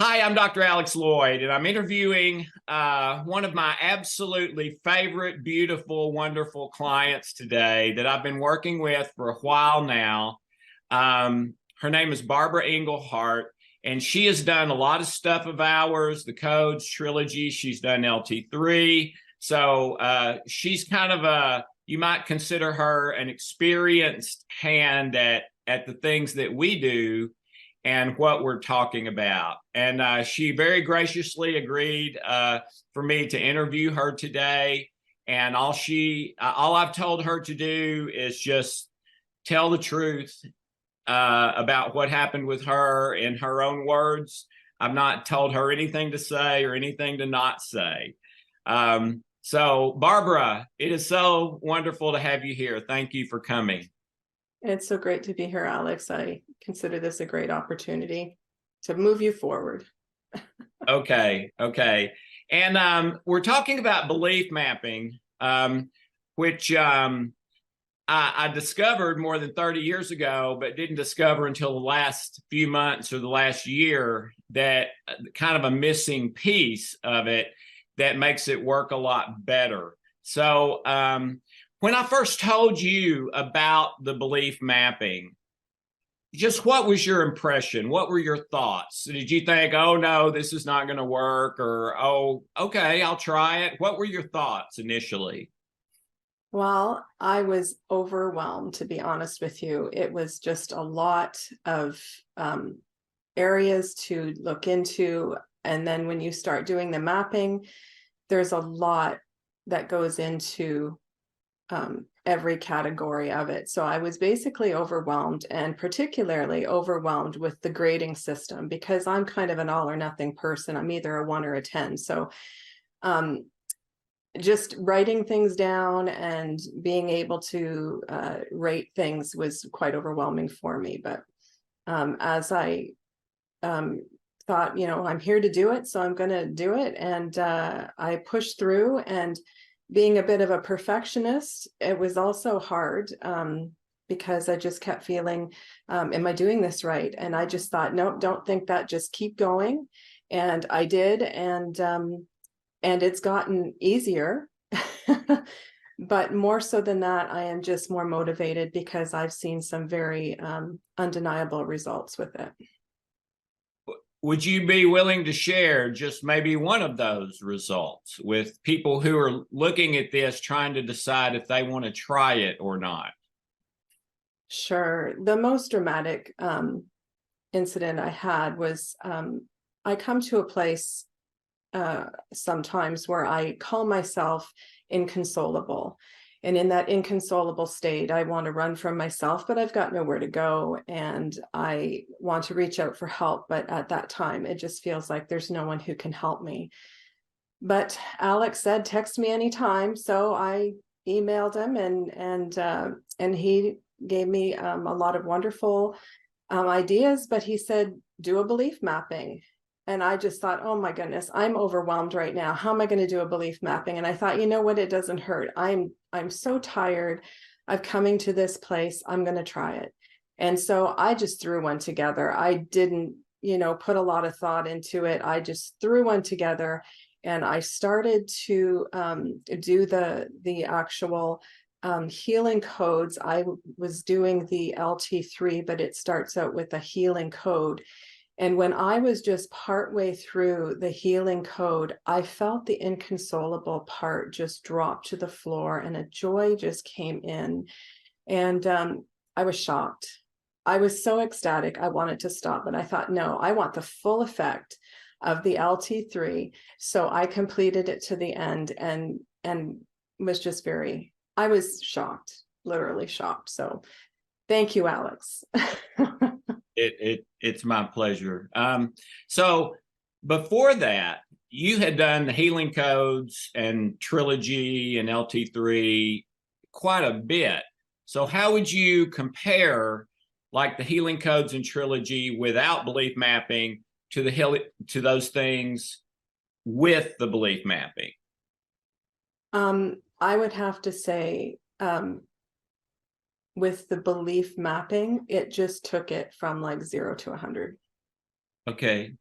Hi, I'm Dr. Alex Loyd, and I'm interviewing one of my absolutely favorite, beautiful, wonderful clients today that I've been working with for a while now. Her name is Barbara Englehart, and she has done a lot of stuff of ours, the codes, trilogy. She's done LT3. So she's kind of you might consider her an experienced hand at the things that we do and what we're talking about. And she very graciously agreed for me to interview her today. And all I've told her to do is just tell the truth about what happened with her in her own words. I've not told her anything to say or anything to not say. So, Barbara, it is so wonderful to have you here. Thank you for coming. It's so great to be here, Alex. I consider this a great opportunity to move you forward. Okay. And we're talking about belief mapping, which I discovered more than 30 years ago, but didn't discover until the last few months or the last year, that kind of a missing piece of it that makes it work a lot better. So when I first told you about the belief mapping, just what was your impression? What were your thoughts? Did you think, oh no, this is not going to work? Or, oh, okay, I'll try it. What were your thoughts initially? Well, I was overwhelmed, to be honest with you. It was just a lot of areas to look into. And then when you start doing the mapping, there's a lot that goes into every category of it. So I was basically overwhelmed, and particularly overwhelmed with the grading system, because I'm kind of an all or nothing person. I'm either a 1 or a 10. So just writing things down and being able to rate things was quite overwhelming for me. But as I thought, I'm here to do it, so I'm going to do it. And I pushed through, and being a bit of a perfectionist, it was also hard because I just kept feeling, am I doing this right? And I just thought, no, don't think that, just keep going. And I did, and it's gotten easier. But more so than that, I am just more motivated because I've seen some very undeniable results with it. Would you be willing to share just maybe one of those results with people who are looking at this, trying to decide if they want to try it or not? Sure. The most dramatic incident I had was I come to a place sometimes where I call myself inconsolable. And in that inconsolable state, I want to run from myself, but I've got nowhere to go. And I want to reach out for help. But at that time, it just feels like there's no one who can help me. But Alex said, text me anytime. So I emailed him, and he gave me a lot of wonderful ideas. But he said, do a belief mapping. And I just thought, oh my goodness, I'm overwhelmed right now. How am I going to do a belief mapping? And I thought, you know what? It doesn't hurt. I'm so tired of coming to this place. I'm going to try it. And so I just threw one together. I didn't, put a lot of thought into it. I just threw one together, and I started to do the actual healing codes. I was doing the LT3, but it starts out with a healing code. And when I was just partway through the healing code, I felt the inconsolable part just drop to the floor, and a joy just came in. And I was shocked. I was so ecstatic. I wanted to stop, but I thought, no, I want the full effect of the LT3. So I completed it to the end, and was just I was shocked, literally shocked. So thank you, Alex. It's my pleasure. So before that, you had done the healing codes and trilogy and LT3 quite a bit. So how would you compare like the healing codes and trilogy without belief mapping to those things with the belief mapping? I would have to say, with the belief mapping, it just took it from like 0 to 100. Okay.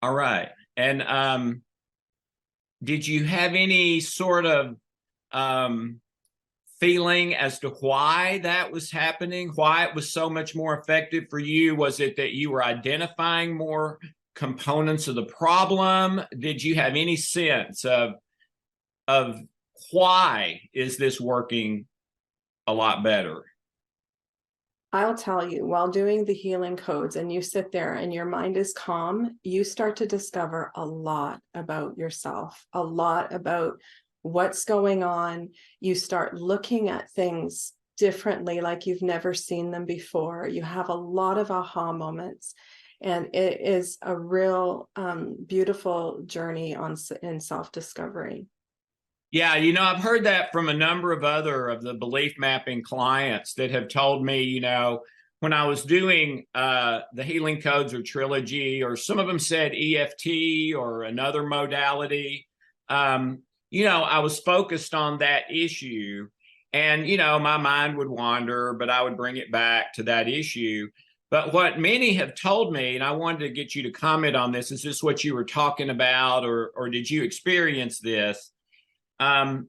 All right. And did you have any sort of um, feeling as to why that was happening, why it was so much more effective for you? Was it that you were identifying more components of the problem? Did you have any sense of why is this working a lot better? I'll tell you, while doing the healing codes and you sit there and your mind is calm, you start to discover a lot about yourself, a lot about what's going on. You start looking at things differently, like you've never seen them before. You have a lot of aha moments. And it is a real beautiful journey in self-discovery. Yeah, I've heard that from a number of other of the belief mapping clients that have told me, when I was doing the healing codes or trilogy, or some of them said EFT or another modality, I was focused on that issue. And, my mind would wander, but I would bring it back to that issue. But what many have told me, and I wanted to get you to comment on this, is this what you were talking about, or did you experience this? um,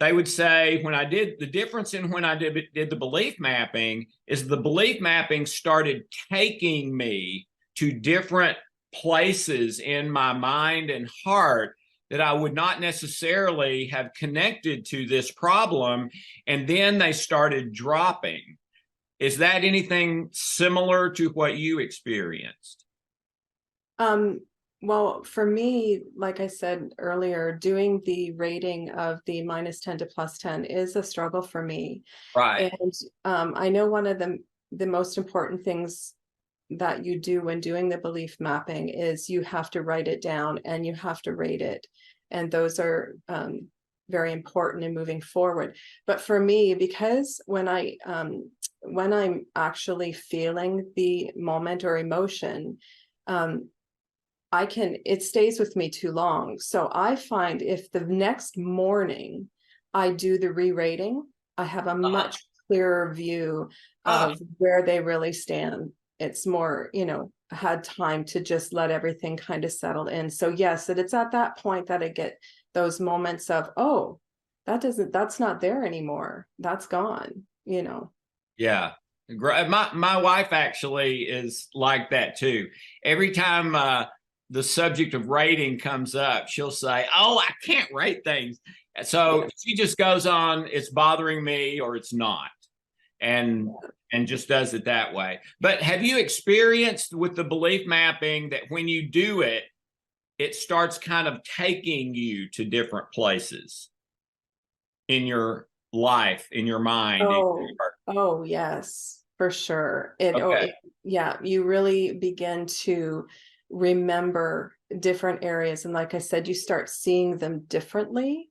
they would say when I did the difference in when I did the belief mapping is the belief mapping started taking me to different places in my mind and heart that I would not necessarily have connected to this problem. And then they started dropping. Is that anything similar to what you experienced? Um, well, for me, like I said earlier, doing the rating of the -10 to +10 is a struggle for me. Right. And I know one of the most important things that you do when doing the belief mapping is you have to write it down and you have to rate it. And those are very important in moving forward. But for me, because when I'm actually feeling the moment or emotion, um, it stays with me too long. So I find if the next morning I do the re-rating, I have a Uh-huh. much clearer view Ah, of where they really stand. It's more, had time to just let everything kind of settle in. So yes, it's at that point that I get those moments of, oh, that's not there anymore. That's gone. yeah. My wife actually is like that too. Every time the subject of rating comes up, she'll say, "Oh, I can't rate things." So Yeah. she just goes on, "It's bothering me," or "It's not," and and just does it that way. But have you experienced with the belief mapping that when you do it, it starts kind of taking you to different places in your life, in your mind, in your Oh, heart? oh, yes, for sure. Okay. Yeah, you really begin to remember different areas. And like I said, you start seeing them differently,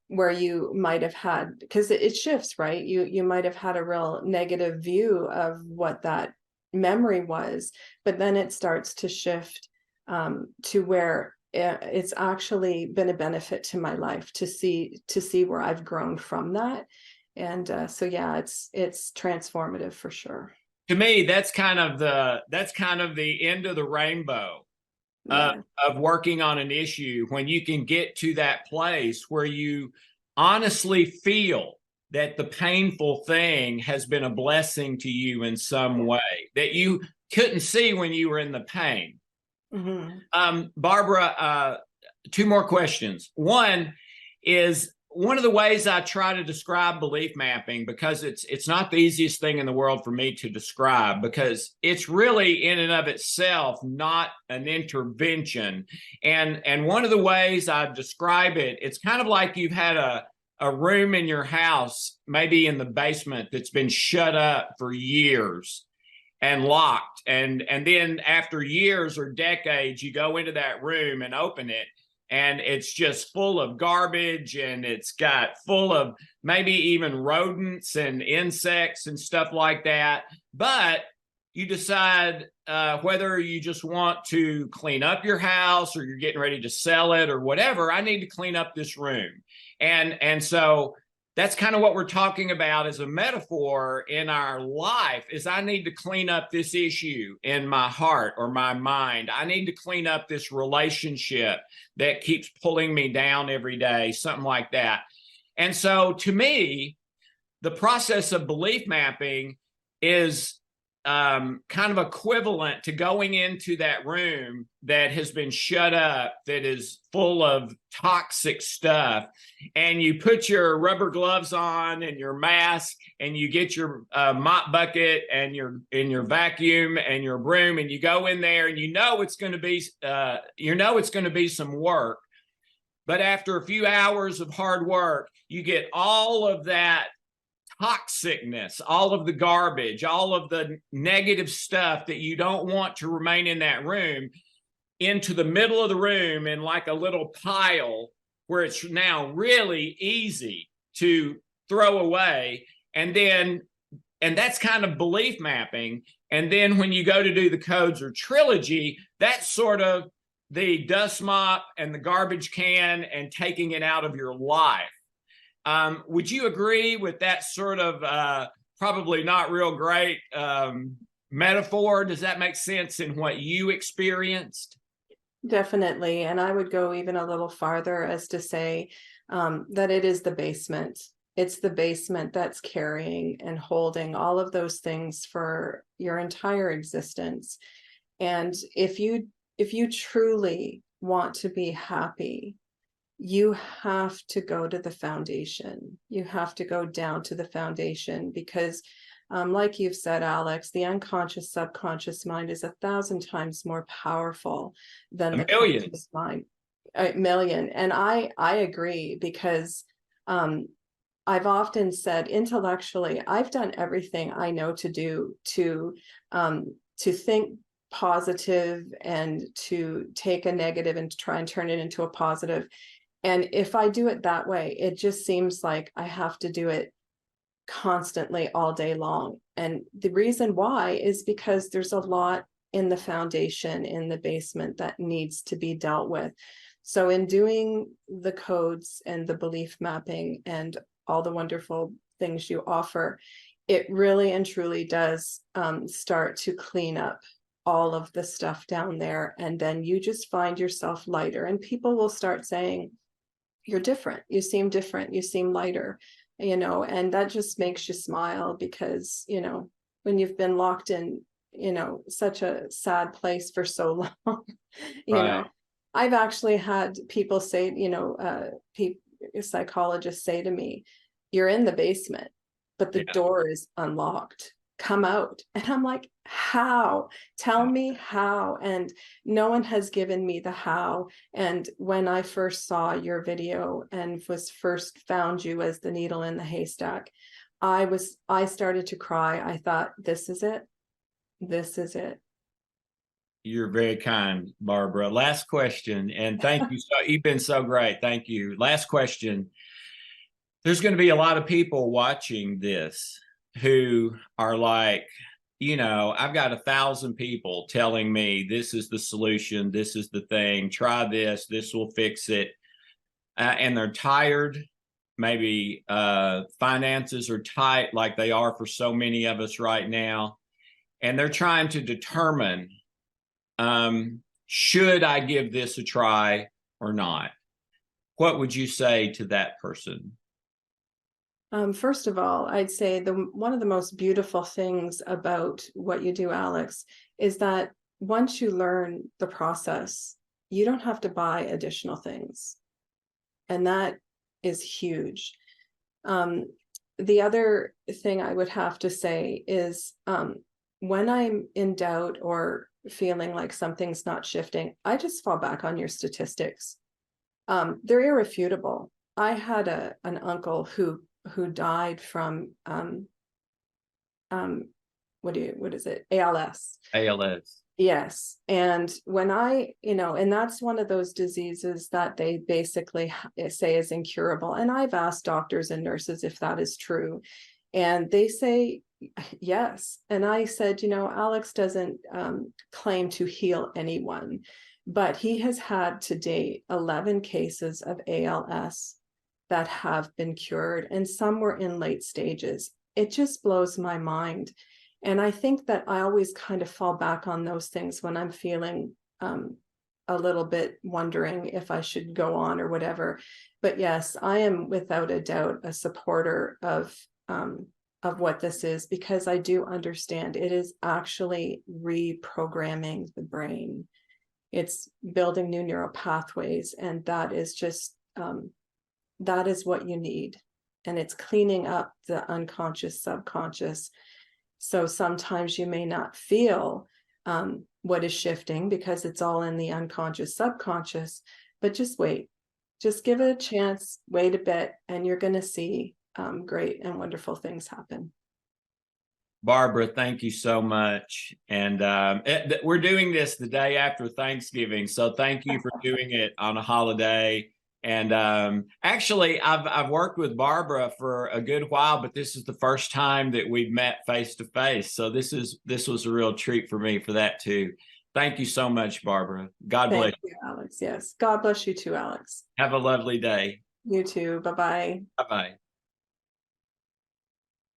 where you might have had, because it shifts, right? You might have had a real negative view of what that memory was, but then it starts to shift to where it's actually been a benefit to my life to see where I've grown from that. And so yeah, it's transformative for sure. To me, that's kind of the end of the rainbow of, Yeah. of working on an issue, when you can get to that place where you honestly feel that the painful thing has been a blessing to you in some Yeah. way that you couldn't see when you were in the pain. Hmm. Barbara, two more questions. One is, one of the ways I try to describe belief mapping, because it's not the easiest thing in the world for me to describe, because it's really in and of itself not an intervention. And one of the ways I describe it, it's kind of like you've had a room in your house, maybe in the basement, that's been shut up for years and locked, and then after years or decades you go into that room and open it, and it's just full of garbage, and it's got full of maybe even rodents and insects and stuff like that. But you decide whether you just want to clean up your house, or you're getting ready to sell it, or whatever. I need to clean up this room. And so that's kind of what we're talking about as a metaphor in our life is I need to clean up this issue in my heart or my mind. I need to clean up this relationship that keeps pulling me down every day, something like that. And so to me, the process of belief mapping is kind of equivalent to going into that room that has been shut up, that is full of toxic stuff, and you put your rubber gloves on and your mask, and you get your mop bucket and your vacuum and your broom, and you go in there, and it's going to be it's going to be some work, but after a few hours of hard work, you get all of that toxicness, all of the garbage, all of the negative stuff that you don't want to remain in that room into the middle of the room in like a little pile where it's now really easy to throw away. And that's kind of belief mapping. And then when you go to do the codes or trilogy, that's sort of the dust mop and the garbage can and taking it out of your life. Would you agree with that sort of probably not real great metaphor? Does that make sense in what you experienced? Definitely. And I would go even a little farther as to say that it is the basement. It's the basement that's carrying and holding all of those things for your entire existence. And if you truly want to be happy, you have to go to the foundation. You have to go down to the foundation because, like you've said, Alex, the unconscious subconscious mind is 1,000 times more powerful than the conscious mind. 1,000,000. And I agree because I've often said intellectually, I've done everything I know to do to think positive and to take a negative and to try and turn it into a positive. And if I do it that way, it just seems like I have to do it constantly all day long. And the reason why is because there's a lot in the foundation, in the basement that needs to be dealt with. So in doing the codes and the belief mapping and all the wonderful things you offer, it really and truly does start to clean up all of the stuff down there. And then you just find yourself lighter, and people will start saying, you're different, you seem different, you seem lighter, and that just makes you smile because, when you've been locked in, such a sad place for so long, Right. I've actually had people say, psychologists say to me, you're in the basement, but the door is unlocked. Come out. And I'm like, how? Tell me how. And no one has given me the how. And when I first saw your video and found you as the needle in the haystack, I started to cry. I thought, this is it. This is it. You're very kind, Barbara. Last question, and thank you. You've been so great. Thank you. Last question. There's going to be a lot of people watching this who are like, I've got 1,000 people telling me this is the solution, this is the thing, try this, this will fix it. And they're tired. Maybe finances are tight like they are for so many of us right now. And they're trying to determine, should I give this a try or not? What would you say to that person? First of all, I'd say one of the most beautiful things about what you do, Alex, is that once you learn the process, you don't have to buy additional things. And that is huge. The other thing I would have to say is when I'm in doubt or feeling like something's not shifting, I just fall back on your statistics. They're irrefutable. I had an uncle who died from what is it? ALS. ALS. Yes. And when and that's one of those diseases that they basically say is incurable. And I've asked doctors and nurses if that is true. And they say yes. And I said, Alex doesn't claim to heal anyone, but he has had to date 11 cases of ALS that have been cured, and some were in late stages. It just blows my mind. And I think that I always kind of fall back on those things when I'm feeling a little bit wondering if I should go on or whatever. But yes, I am without a doubt a supporter of what this is, because I do understand it is actually reprogramming the brain. It's building new neural pathways, and that is just that is what you need. And it's cleaning up the unconscious, subconscious. So sometimes you may not feel what is shifting because it's all in the unconscious, subconscious, but just wait, just give it a chance, wait a bit, and you're going to see great and wonderful things happen. Barbara, thank you so much. And we're doing this the day after Thanksgiving, so thank you for doing it on a holiday. And actually, I've worked with Barbara for a good while, but this is the first time that we've met face to face. So this was a real treat for me for that too. Thank you so much, Barbara. God bless Thank you, Alex. Yes. God bless you too, Alex. you. Have a lovely day. You too. Bye-bye. Bye-bye.